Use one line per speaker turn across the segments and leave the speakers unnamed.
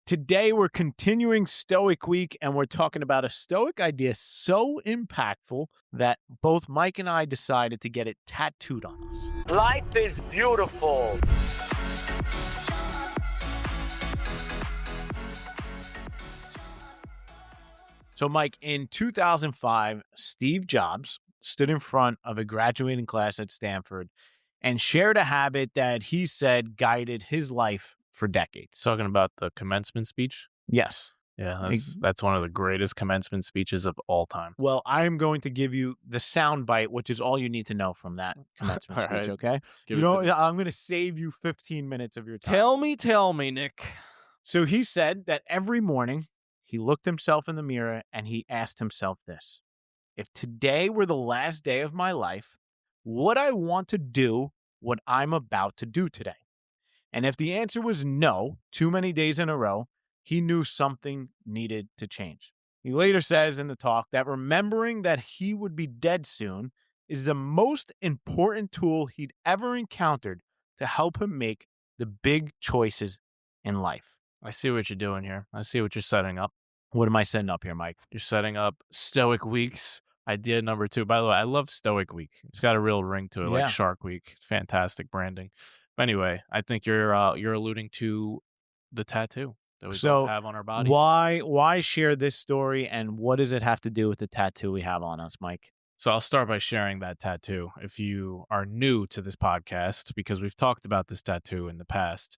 Today, we're continuing Stoic Week, and we're talking about a Stoic idea so impactful that both Mike and I decided to get it tattooed on us. Life is beautiful. So, Mike, in 2005, Steve Jobs stood in front of a graduating class at Stanford and shared a habit that he said guided his life for decades.
Talking about the commencement speech?
Yes.
Yeah, that's one of the greatest commencement speeches of all time.
Well, I'm going to give you the sound bite, which is all you need to know from that commencement
All
speech,
right.
okay?
Give it to me.
I'm going to save you 15 minutes of your time.
Tell me, Nick.
So he said that every morning he looked himself in the mirror and he asked himself this: if today were the last day of my life, would I want to do what I'm about to do today? And if the answer was no, too many days in a row, he knew something needed to change. He later says in the talk that remembering that he would be dead soon is the most important tool he'd ever encountered to help him make the big choices in life.
I see what you're doing here. I see what you're setting up.
What am I setting up here, Mike?
You're setting up Stoic Week's idea number 2. By the way, I love Stoic Week. It's got a real ring to it,
Yeah.
like Shark Week. It's fantastic branding. But anyway, I think you're alluding to the tattoo that we both have on our bodies.
Why share this story, and what does it have to do with the tattoo we have on us, Mike?
So I'll start by sharing that tattoo. If you are new to this podcast, because we've talked about this tattoo in the past,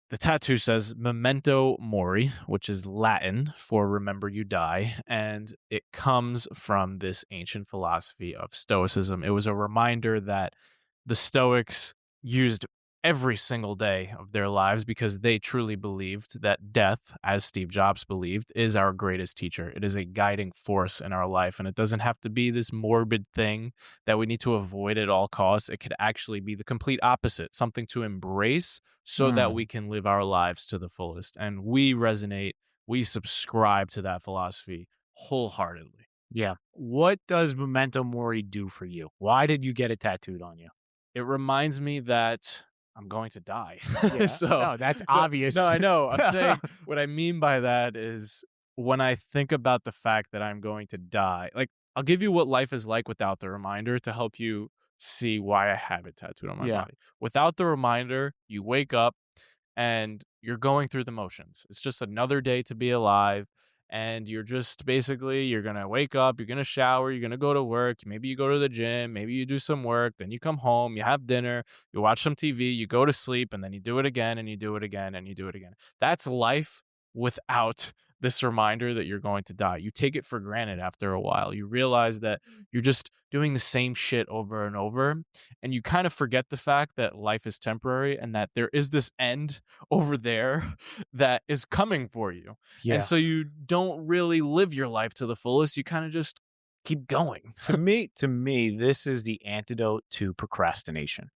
the tattoo says memento mori, which is Latin for remember you die, and it comes from this ancient philosophy of Stoicism. It was a reminder that the Stoics used every single day of their lives because they truly believed that death, as Steve Jobs believed, is our greatest teacher. It is a guiding force in our life, and it doesn't have to be this morbid thing that we need to avoid at all costs. It could actually be the complete opposite, something to embrace so that we can live our lives to the fullest. And we resonate, we subscribe to that philosophy wholeheartedly.
Yeah. What does memento mori do for you? Why did you get it tattooed on you?
It reminds me that I'm going to die.
Yeah.
So
no, that's obvious.
No, I know. I'm saying what I mean by that is when I think about the fact that I'm going to die, like I'll give you what life is like without the reminder to help you see why I have it tattooed on my body. Without the reminder, you wake up and you're going through the motions. It's just another day to be alive. And you're just basically, you're going to wake up, you're going to shower, you're going to go to work. Maybe you go to the gym, maybe you do some work, then you come home, you have dinner, you watch some TV, you go to sleep, and then you do it again, and you do it again, and you do it again. That's life without this reminder that you're going to die. You take it for granted after a while. You realize that you're just doing the same shit over and over, and you kind of forget the fact that life is temporary and that there is this end over there that is coming for you.
Yeah.
And so you don't really live your life to the fullest. You kind of just keep going.
to me, this is the antidote to procrastination.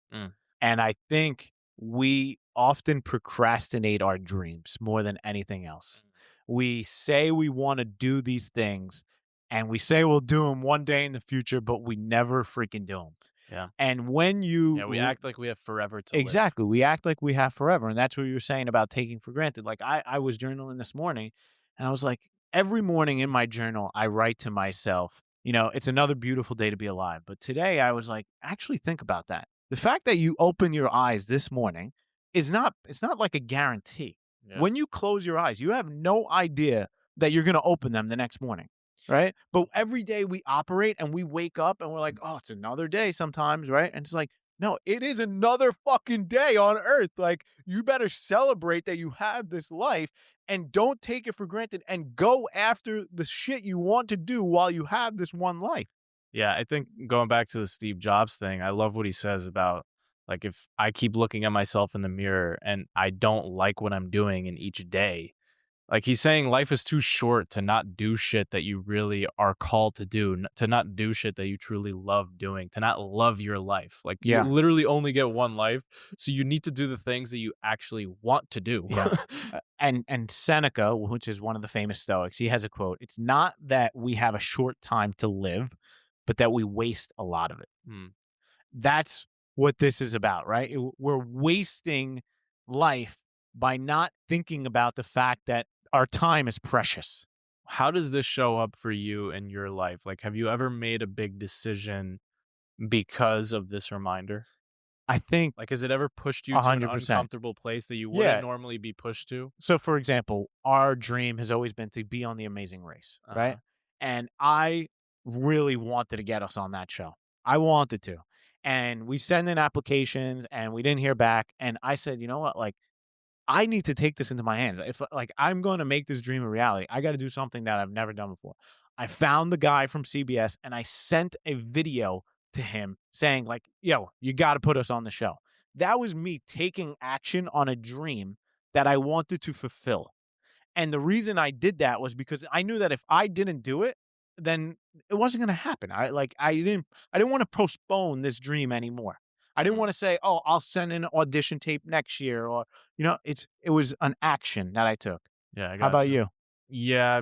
And I think we often procrastinate our dreams more than anything else. We say we want to do these things, and we say we'll do them one day in the future, but we never freaking do them.
Yeah.
And when
we act like we have forever to
Exactly. We act like we have forever. And that's what you were saying about taking for granted. Like I was journaling this morning, and I was like, every morning in my journal, I write to myself, it's another beautiful day to be alive. But today I was like, actually think about that. The fact that you open your eyes this morning it's not like a guarantee.
Yeah.
When you close your eyes, you have no idea that you're going to open them the next morning. Right. But every day we operate and we wake up and we're like, oh, it's another day sometimes. Right. And it's like, no, it is another fucking day on earth. Like, you better celebrate that you have this life and don't take it for granted and go after the shit you want to do while you have this one life.
Yeah. I think going back to the Steve Jobs thing, I love what he says about, like, if I keep looking at myself in the mirror and I don't like what I'm doing in each day, like he's saying life is too short to not do shit that you really are called to do, to not do shit that you truly love doing, to not love your life. Like you literally only get one life. So you need to do the things that you actually want to do.
Yeah. And Seneca, which is one of the famous Stoics, he has a quote. It's not that we have a short time to live, but that we waste a lot of it. That's what this is about, right? We're wasting life by not thinking about the fact that our time is precious.
How does this show up for you in your life? Like, have you ever made a big decision because of this reminder?
I think
Like, has it ever pushed you to an
100%.
uncomfortable place that you wouldn't
Yeah.
normally be pushed to?
So, for example, our dream has always been to be on The Amazing Race, right?
Uh-huh.
And I really wanted to get us on that show. I wanted to. And we sent in applications and we didn't hear back. And I said, you know what? Like, I need to take this into my hands. If like I'm going to make this dream a reality, I got to do something that I've never done before. I found the guy from CBS and I sent a video to him saying like, "Yo, you got to put us on the show." That was me taking action on a dream that I wanted to fulfill. And the reason I did that was because I knew that if I didn't do it, then it wasn't gonna happen. I didn't wanna postpone this dream anymore. I didn't
Mm.
wanna say, "Oh, I'll send an audition tape next year," or, it was an action that I took.
Yeah, I
How about
gotcha.
you?
Yeah,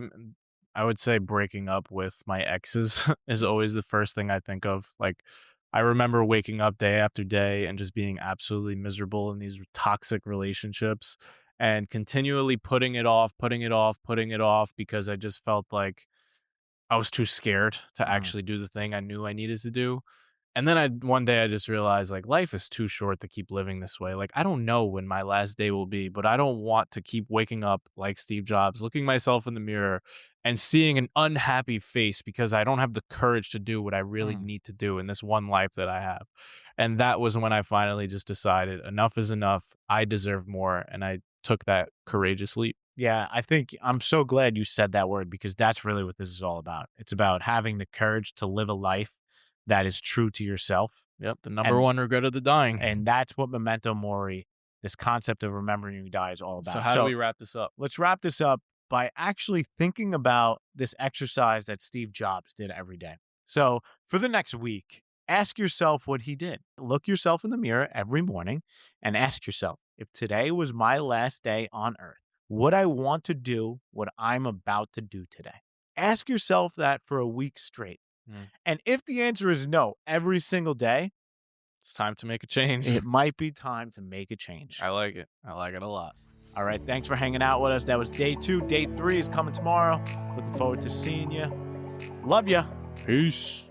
I would say breaking up with my exes is always the first thing I think of. Like, I remember waking up day after day and just being absolutely miserable in these toxic relationships and continually putting it off, putting it off, putting it off because I just felt like I was too scared to
Mm,
actually do the thing I knew I needed to do. And then one day I just realized like life is too short to keep living this way. Like I don't know when my last day will be, but I don't want to keep waking up like Steve Jobs, looking myself in the mirror and seeing an unhappy face because I don't have the courage to do what I really
mm.
need to do in this one life that I have. And that was when I finally just decided enough is enough. I deserve more, and I took that courageous leap.
Yeah, I think I'm so glad you said that word because that's really what this is all about. It's about having the courage to live a life that is true to yourself,
Yep, the number
and
one regret of the dying.
that's what memento mori, this concept of remembering you die, is all
So
about.
how do
So
we wrap this up?
let's wrap this up by actually thinking about this exercise that Steve Jobs did every day. So for the next week, ask yourself what he did. Look yourself in the mirror every morning and ask yourself, if today was my last day on earth, would I want to do what I'm about to do today? Ask yourself that for a week straight.
Mm,
And if the answer is no every single day,
it's time to make a change.
it might be time to make a change.
I like it. I like it a lot.
All right. Thanks for hanging out with us. That was day 2. Day 3 is coming tomorrow. Looking forward to seeing you. Love ya.
Peace.